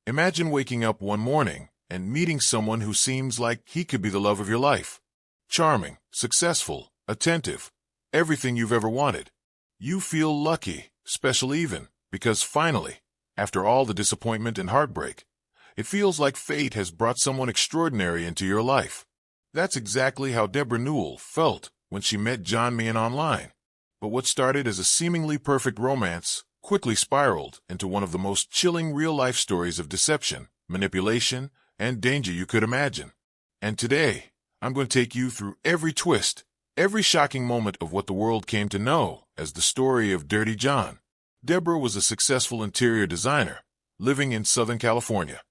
Imagine waking up one morning and meeting someone who seems like he could be the love of your life. Charming, successful, attentive, everything you've ever wanted. You feel lucky, special even, because finally, after all the disappointment and heartbreak, it feels like fate has brought someone extraordinary into your life. That's exactly how Debra Newell felt when she met John Meehan online. But what started as a seemingly perfect romance quickly spiraled into one of the most chilling real-life stories of deception, manipulation, and danger you could imagine. And today, I'm going to take you through every twist, every shocking moment of what the world came to know as the story of Dirty John. Debra was a successful interior designer, living in Southern California.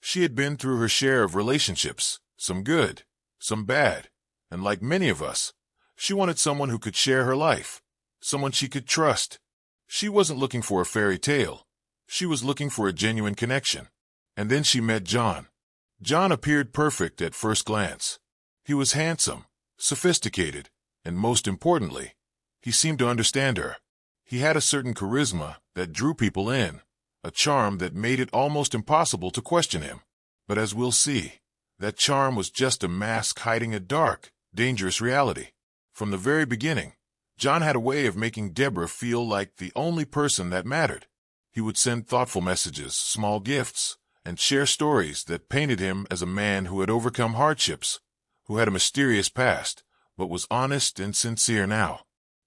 She had been through her share of relationships, some good, some bad, and like many of us, she wanted someone who could share her life, someone she could trust. She wasn't looking for a fairy tale. She was looking for a genuine connection. And then she met John. John appeared perfect at first glance. He was handsome, sophisticated, and most importantly, he seemed to understand her. He had a certain charisma that drew people in, a charm that made it almost impossible to question him. But as we'll see, that charm was just a mask hiding a dark, dangerous reality. From the very beginning, John had a way of making Debra feel like the only person that mattered. He would send thoughtful messages, small gifts, and share stories that painted him as a man who had overcome hardships, who had a mysterious past, but was honest and sincere now.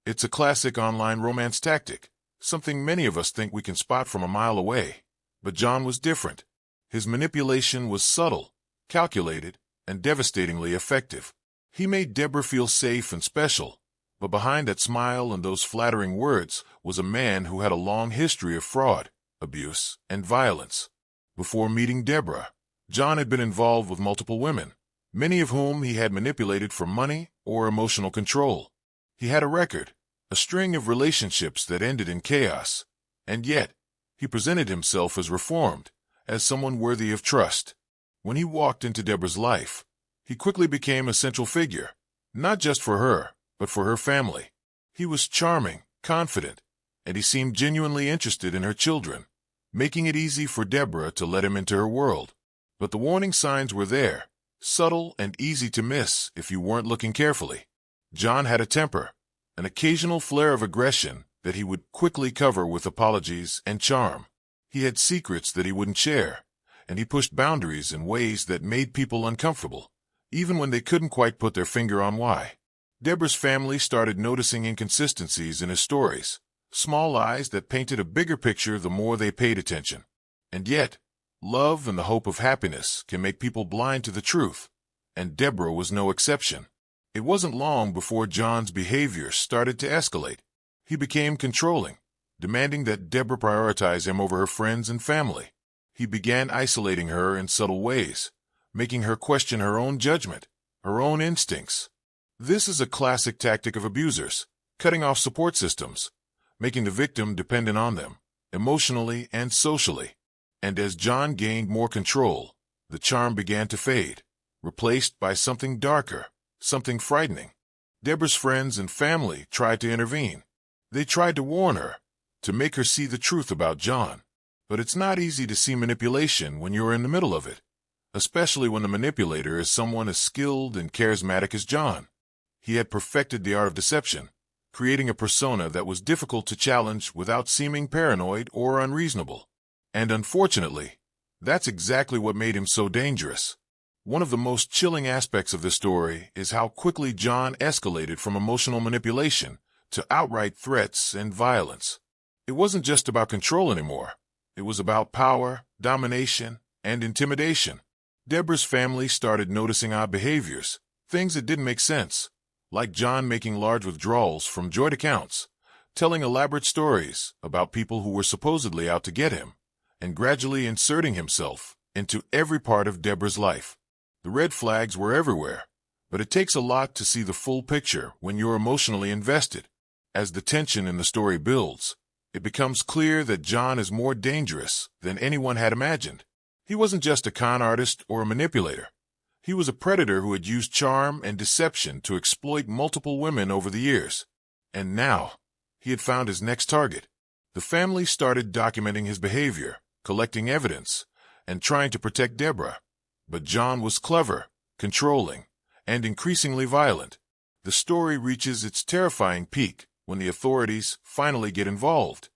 It's a classic online romance tactic, something many of us think we can spot from a mile away. But John was different. His manipulation was subtle, calculated, and devastatingly effective. He made Debra feel safe and special, but behind that smile and those flattering words was a man who had a long history of fraud, abuse, and violence. Before meeting Debra, John had been involved with multiple women, many of whom he had manipulated for money or emotional control. He had a record, a string of relationships that ended in chaos, and yet he presented himself as reformed, as someone worthy of trust. When he walked into Debra's life, he quickly became a central figure, not just for her, but for her family. He was charming, confident, and he seemed genuinely interested in her children, making it easy for Debra to let him into her world. But the warning signs were there, subtle and easy to miss if you weren't looking carefully. John had a temper, an occasional flare of aggression that he would quickly cover with apologies and charm. He had secrets that he wouldn't share, and he pushed boundaries in ways that made people uncomfortable, even when they couldn't quite put their finger on why. Debra's family started noticing inconsistencies in his stories, small lies that painted a bigger picture the more they paid attention. And yet, love and the hope of happiness can make people blind to the truth, and Debra was no exception. It wasn't long before John's behavior started to escalate. He became controlling, demanding that Debra prioritize him over her friends and family. He began isolating her in subtle ways, making her question her own judgment, her own instincts. This is a classic tactic of abusers, cutting off support systems, making the victim dependent on them, emotionally and socially. And as John gained more control, the charm began to fade, replaced by something darker, something frightening. Debra's friends and family tried to intervene. They tried to warn her, to make her see the truth about John. But it's not easy to see manipulation when you're in the middle of it, especially when the manipulator is someone as skilled and charismatic as John. He had perfected the art of deception, creating a persona that was difficult to challenge without seeming paranoid or unreasonable. And unfortunately, that's exactly what made him so dangerous. One of the most chilling aspects of this story is how quickly John escalated from emotional manipulation to outright threats and violence. It wasn't just about control anymore. It was about power, domination, and intimidation. Debra's family started noticing odd behaviors, things that didn't make sense, like John making large withdrawals from joint accounts, telling elaborate stories about people who were supposedly out to get him, and gradually inserting himself into every part of Debra's life. The red flags were everywhere, but it takes a lot to see the full picture when you're emotionally invested. As the tension in the story builds, it becomes clear that John is more dangerous than anyone had imagined. He wasn't just a con artist or a manipulator. He was a predator who had used charm and deception to exploit multiple women over the years. And now, he had found his next target. The family started documenting his behavior, collecting evidence, and trying to protect Debra. But John was clever, controlling, and increasingly violent. The story reaches its terrifying peak when the authorities finally get involved.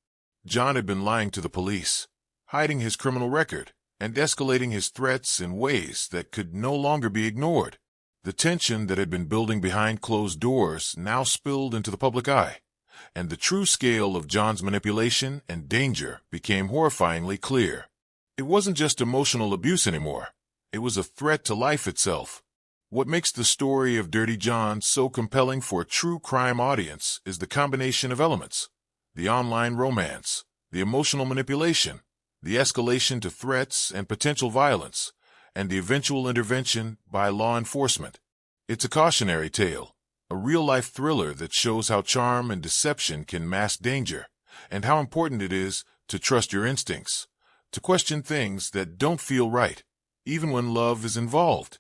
John had been lying to the police, hiding his criminal record, and escalating his threats in ways that could no longer be ignored. The tension that had been building behind closed doors now spilled into the public eye, and the true scale of John's manipulation and danger became horrifyingly clear. It wasn't just emotional abuse anymore. It was a threat to life itself. What makes the story of Dirty John so compelling for a true crime audience is the combination of elements: the online romance, the emotional manipulation, the escalation to threats and potential violence, and the eventual intervention by law enforcement. It's a cautionary tale, a real-life thriller that shows how charm and deception can mask danger, and how important it is to trust your instincts, to question things that don't feel right, even when love is involved.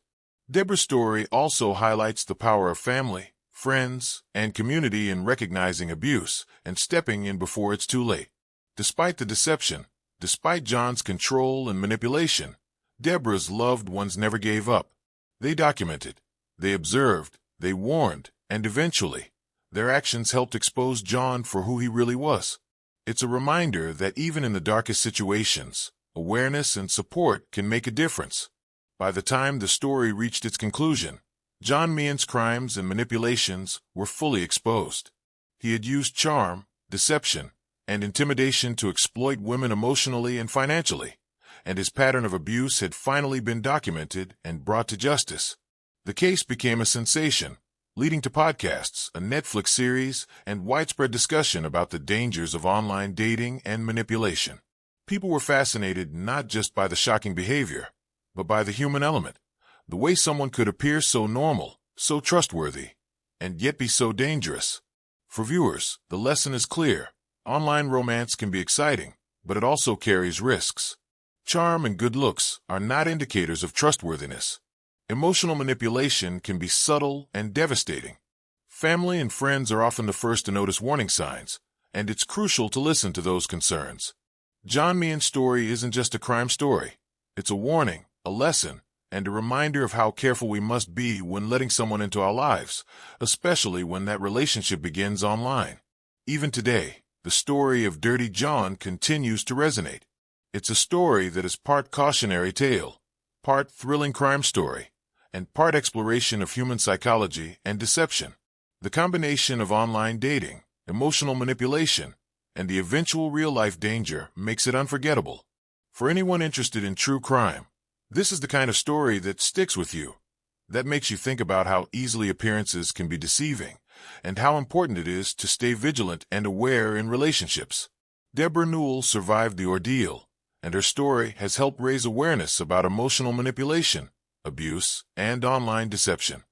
Debra's story also highlights the power of family, friends, and community in recognizing abuse and stepping in before it's too late. Despite the deception, despite John's control and manipulation, Debra's loved ones never gave up. They documented, they observed, they warned, and eventually, their actions helped expose John for who he really was. It's a reminder that even in the darkest situations, awareness and support can make a difference. By the time the story reached its conclusion, John Meehan's crimes and manipulations were fully exposed. He had used charm, deception, and intimidation to exploit women emotionally and financially, and his pattern of abuse had finally been documented and brought to justice. The case became a sensation, leading to podcasts, a Netflix series, and widespread discussion about the dangers of online dating and manipulation. People were fascinated not just by the shocking behavior, but by the human element, the way someone could appear so normal, so trustworthy, and yet be so dangerous. For viewers, the lesson is clear. Online romance can be exciting, but it also carries risks. Charm and good looks are not indicators of trustworthiness. Emotional manipulation can be subtle and devastating. Family and friends are often the first to notice warning signs, and it's crucial to listen to those concerns. John Meehan's story isn't just a crime story. It's a warning, a lesson, and a reminder of how careful we must be when letting someone into our lives, especially when that relationship begins online. Even today, the story of Dirty John continues to resonate. It's a story that is part cautionary tale, part thrilling crime story, and part exploration of human psychology and deception. The combination of online dating, emotional manipulation, and the eventual real-life danger makes it unforgettable. For anyone interested in true crime, this is the kind of story that sticks with you, that makes you think about how easily appearances can be deceiving, and how important it is to stay vigilant and aware in relationships. Debra Newell survived the ordeal, and her story has helped raise awareness about emotional manipulation, abuse, and online deception.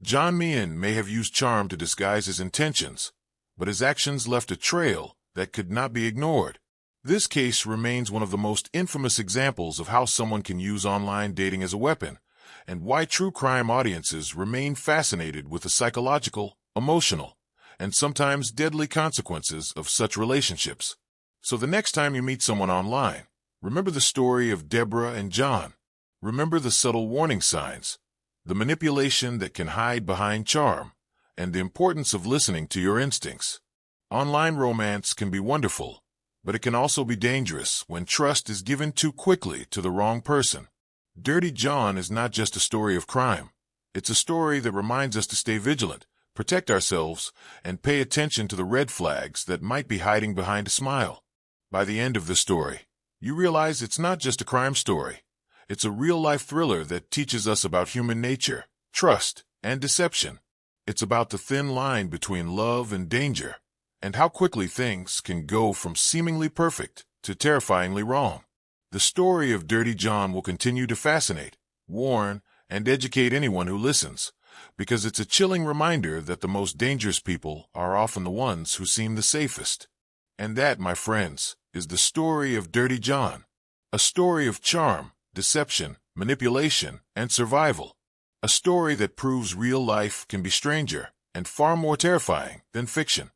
John Meehan may have used charm to disguise his intentions, but his actions left a trail that could not be ignored. This case remains one of the most infamous examples of how someone can use online dating as a weapon, and why true crime audiences remain fascinated with the psychological, emotional, and sometimes deadly consequences of such relationships. So the next time you meet someone online, remember the story of Debra and John. Remember the subtle warning signs, the manipulation that can hide behind charm, and the importance of listening to your instincts. Online romance can be wonderful, but it can also be dangerous when trust is given too quickly to the wrong person. Dirty John is not just a story of crime. It's a story that reminds us to stay vigilant, protect ourselves, and pay attention to the red flags that might be hiding behind a smile. By the end of the story, you realize it's not just a crime story. It's a real-life thriller that teaches us about human nature, trust, and deception. It's about the thin line between love and danger, and how quickly things can go from seemingly perfect to terrifyingly wrong. The story of Dirty John will continue to fascinate, warn, and educate anyone who listens, because it's a chilling reminder that the most dangerous people are often the ones who seem the safest. And that, my friends, is the story of Dirty John. A story of charm, deception, manipulation, and survival. A story that proves real life can be stranger and far more terrifying than fiction.